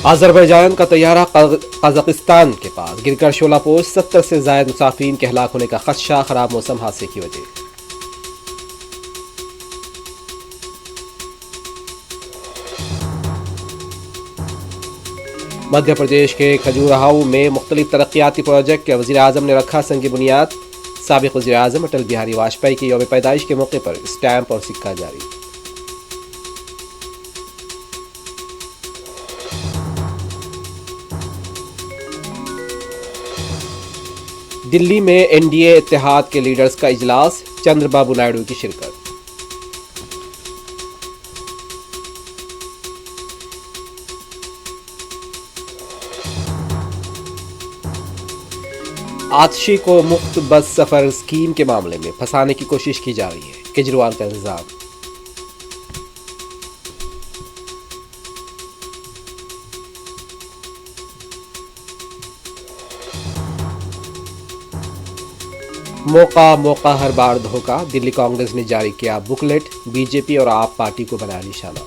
Azerbaijan का तैयारा Kazakhstan के पास गिरकर शोला पोस्ट, 70 से ज्यादा मुसाफिरीन के हलाक होने का खदशा, खराब मौसम हादसे की वजह। मध्य प्रदेश के खजूराहो में मुख्तलिफ तरक्याती प्रोजेक्ट के वज़ीर आज़म ने रखा संग बुनियाद। साबिक़ वज़ीर आज़म अटल बिहारी वाजपेयी के यौम पैदाइश के मौके पर स्टैंप और सिक्का जारी। दिल्ली में एनडीए इत्तेहाद के लीडर्स का इजलास, चंद्रबाबू नायडू की शिरकत। आतिशी को मुफ्त बस सफर स्कीम के मामले में फंसाने की कोशिश की जा रही है, केजरीवाल का इल्जाम। मौका मौका हर बार धोखा, दिल्ली कांग्रेस ने जारी किया बुकलेट, बीजेपी और आप पार्टी को बनाया निशाना।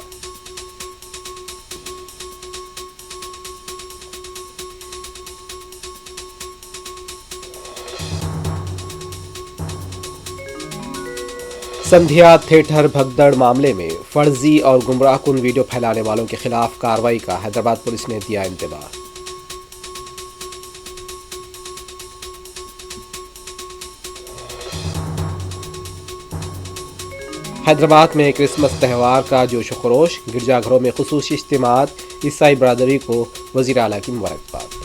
संध्या थिएटर भगदड़ मामले में फर्जी और गुमराहकुन वीडियो फैलाने वालों के खिलाफ कार्रवाई का हैदराबाद पुलिस ने दिया इंतबाह। हैदराबाद में क्रिसमस त्यौहार का जोश व खरोश, गिरजाघरों में खुसूसी इज्तिमात, ईसाई बरादरी को वज़ीर आला की मुबारकबाद।